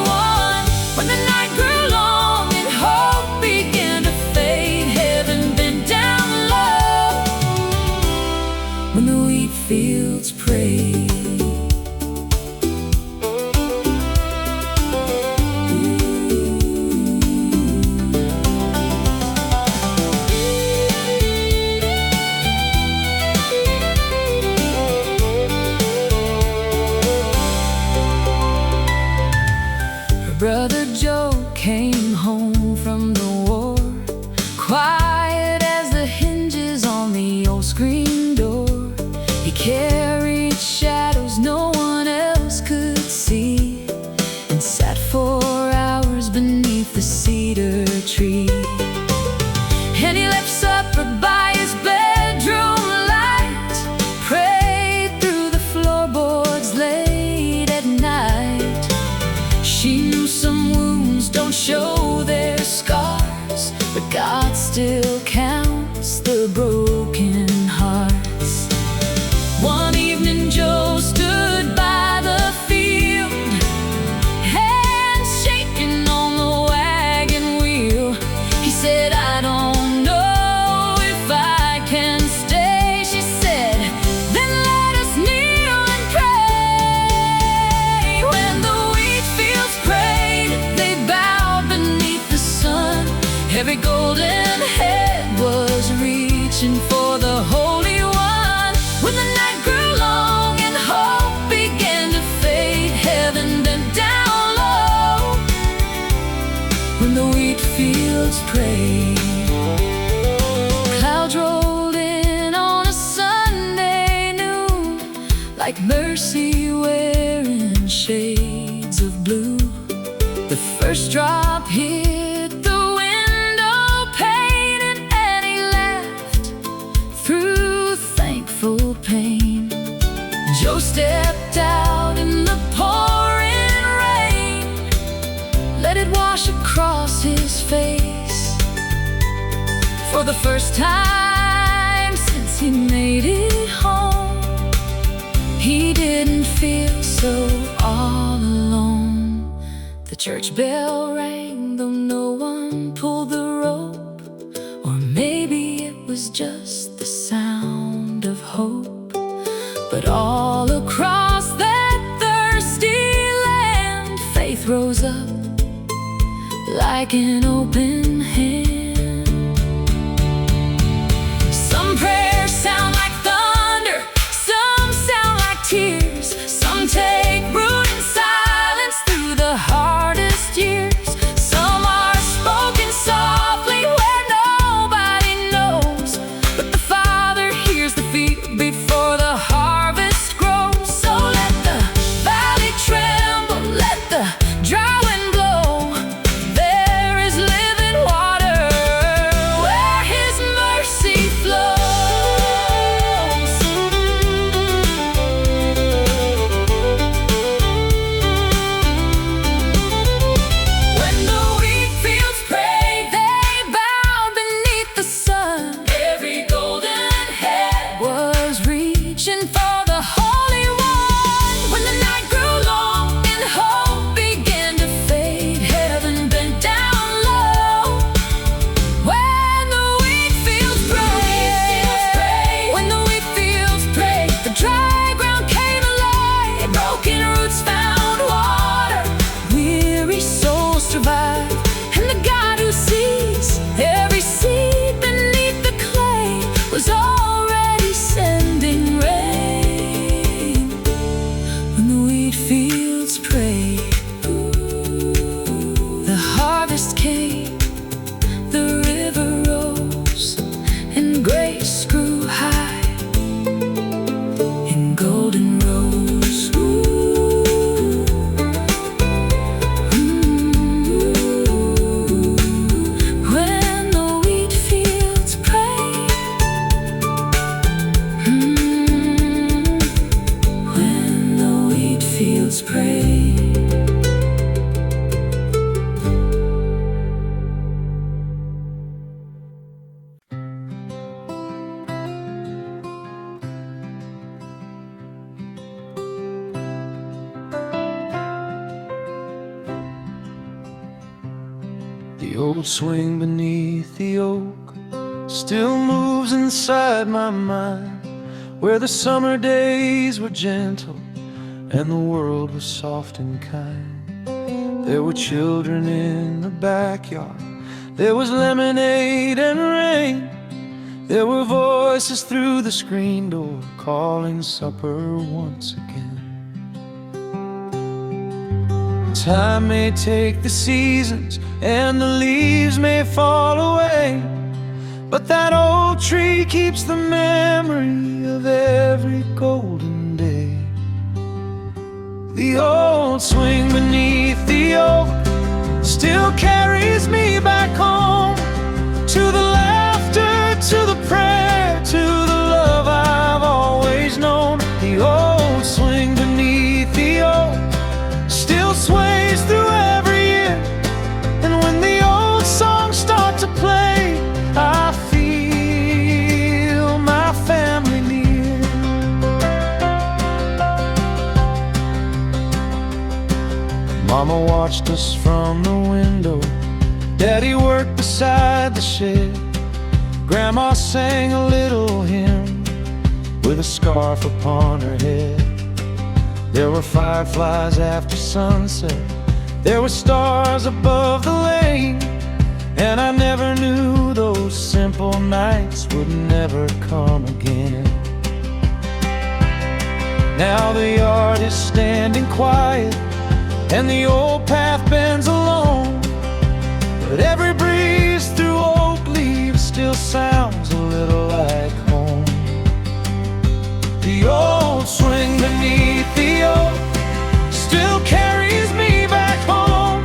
God still counts the broken hearts. One evening Joe stood by the field, hands shaking on the wagon wheel. He said, I don't know if I can stay. She said, then let us kneel and pray. When the wheat fields prayed, they bowed beneath the sun. Every golden head was reaching for the Holy One. When the night grew long and hope began to fade, heaven bent down low. When the wheat fields prayed, clouds rolled in on a Sunday noon, like mercy wearing shades of blue. The first drop hit the window pane, and Annie laughed through thankful pain. Joe stepped out in the pouring rain, let it wash across his face. For the first time since he made it home, he didn't feel so all alone. The church bell rang, though no one pulled the rope. Or maybe it was just the sound of hope. But all across that thirsty land, faith rose up like an open hand. Some prayers sound like thunder, some sound like tears, some take root in silence through the hardest years. Some are spoken softly where nobody knows, but the Father hears the field before the harvest grows. So let the valley tremble, let the dry wind blow. There is living water where His mercy flows. When the wheat fields prayed, they bowed beneath the sun. Every golden head was reaching for the Holy One. When the night grew long and hope began to fade, heaven bent down low. When the wheat fields prayed, when the wheat fields prayed, the dry ground came alive. Broken roots found water, weary souls survived. And the God who sees every seed beneath the clay was already sending rain. When the wheat fields prayed, the harvest came, the river rose, and grace grew high in golden rows. When the wheat fields prayed, when the wheat fields prayed. The old swing beneath the oak still moves inside my mind, where the summer days were gentle and the world was soft and kind. There were children in the backyard, there was lemonade and rain. There were voices through the screen door calling supper once again. Time may take the seasons and the leaves may fall away, but that old tree keeps the memory of every golden day. The old swing beneath the oak still carries me back home, to the laughter, to the prayer, to the love I've always known. The old swing beneath the oak still sways through every year, and when the old songs start to play, watched us from the window. Daddy worked beside the shed. Grandma sang a little hymn with a scarf upon her head. There were fireflies after sunset. There were stars above the lane. And I never knew those simple nights would never come again. Now the yard is standing quiet, and the old path bends alone. But every breeze through oak leaves still sounds a little like home. The old swing beneath the oak still carries me back home,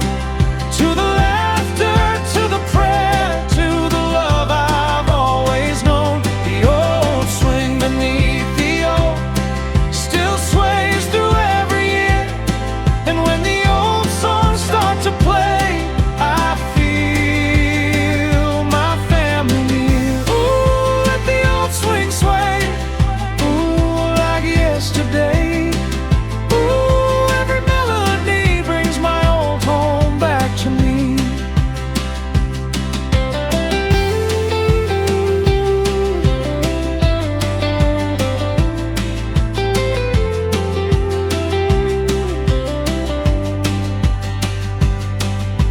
to the laughter, to the prayer, to the love I've always known. The old swing beneath the oak still sways through every year, and when the old songs start to play, I feel my family near. Ooh, let the old swing sway, ooh, like yesterday. Ooh, every melody brings my old home back to me.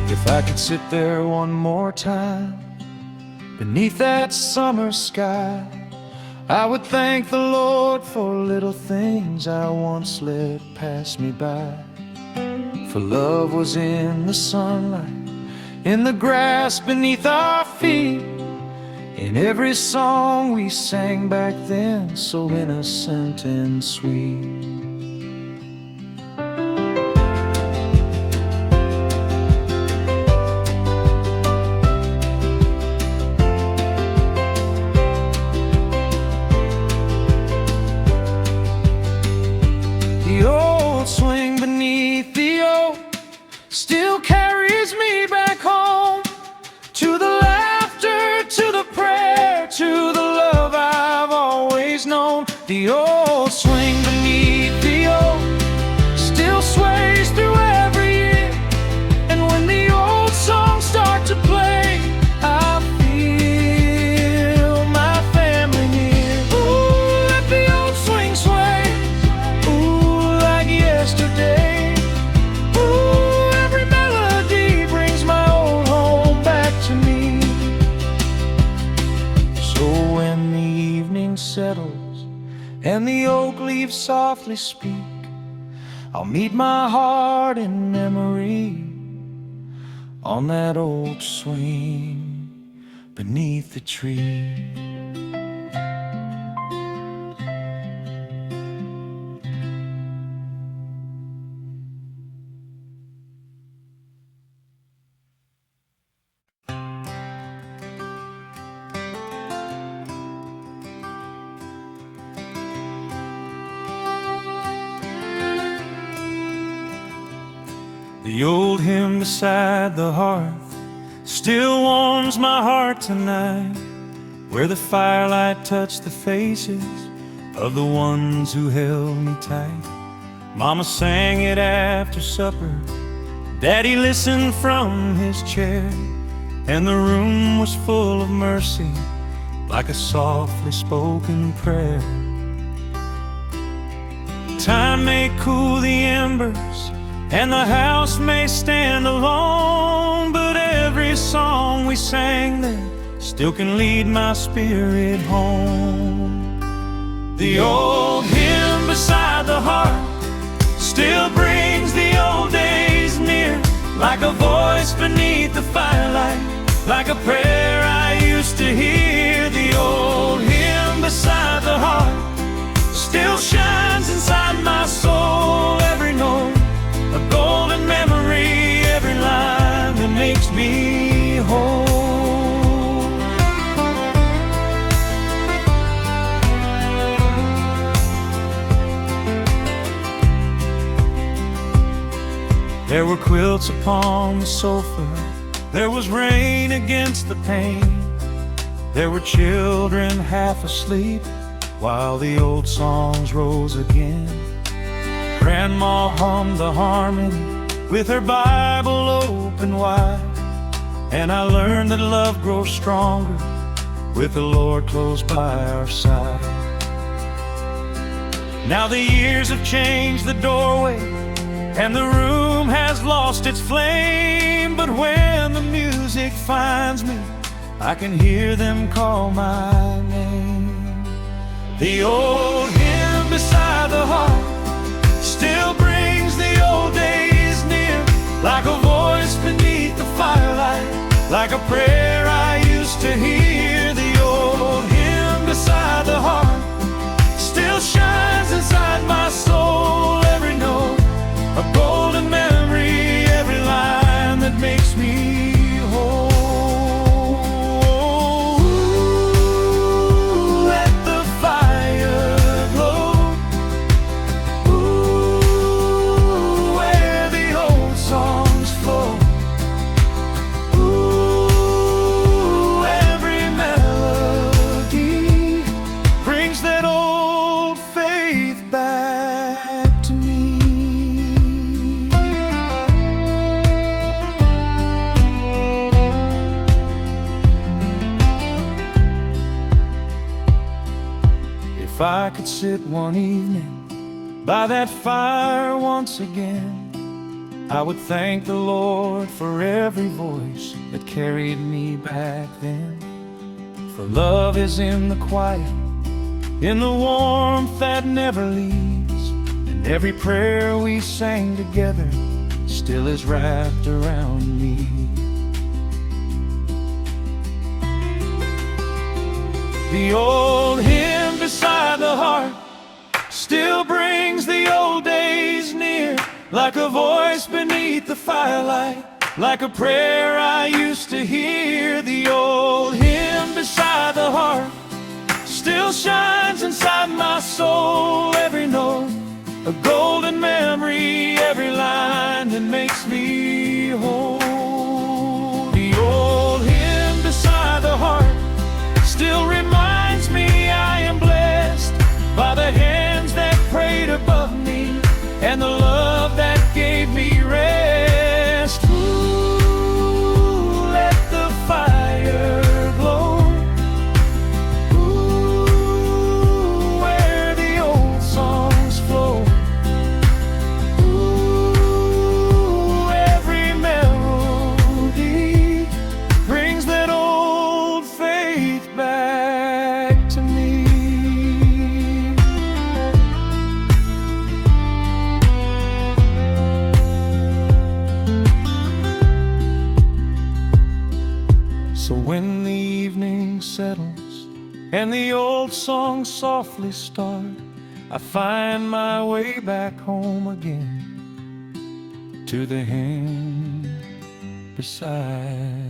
If I could sit there one more time beneath that summer sky, I would thank the Lord for little things I once let pass me by. For love was in the sunlight, in the grass beneath our feet, in every song we sang back then, so innocent and sweet. The old swing beneath the oak still carries me back home, to the laughter, to the prayer, to the love I've always known. The old swing beneath the oak still sways through every year, and when the old songs start to play, I feel my family near. Ooh, let the old swing sway, ooh, like yesterday. Ooh, every melody brings my old home back to me. So when the evening settles and the oak leaves softly speak, I'll meet my heart in memory on that old swing beneath the tree. The old hymn beside the hearth still warms my heart tonight, where the firelight touched the faces of the ones who held me tight. Mama sang it after supper, Daddy listened from his chair, and the room was full of mercy, like a softly spoken prayer. Time may cool the embers, and the house may stand alone, but every song we sang there still can lead my spirit home. The old hymn beside the hearth still brings the old days near, like a voice beneath the firelight, like a prayer I used to hear. The old hymn beside the hearth still shines inside my soul, every note a golden memory, every line that makes me whole. There were quilts upon the sofa, there was rain against the pane, there were children half asleep while the old songs rose again. Grandma hummed the harmony with her Bible open wide. And I learned that love grows stronger with the Lord close by our side. Now the years have changed the doorway, and the room has lost its flame. But when the music finds me, I can hear them call my name. The old hymn beside the heart still brings the old days near, like a voice beneath the firelight, like a prayer I used to hear. The old hymn beside the heart still shines inside my soul. Every note, a golden memory, every line that makes me whole. Ooh, let the fire glow. Ooh, where the old songs flow. Ooh, every melody brings that old faith back to me. If I could sit one evening by that fire once again, I would thank the Lord for every voice that carried me back then. For love is in the quiet, in the warmth that never leaves, and every prayer we sang together still is wrapped around me. The old hymn beside the heart still brings the old days near, like a voice beneath the firelight, like a prayer I used to hear. The old hymn beside the heart still shines inside my soul. Every note, a golden memory, every line that makes me whole. The old hymn beside the heart still reminds me I am blessed by the hands that prayed above me, and the love that gave me rest. Ooh, let the fire glow. Ooh, where the old songs flow. Ooh, every melody brings that old faith back to me. So when the evening settles and the old songs softly start, I find my way back home again to the hymn beside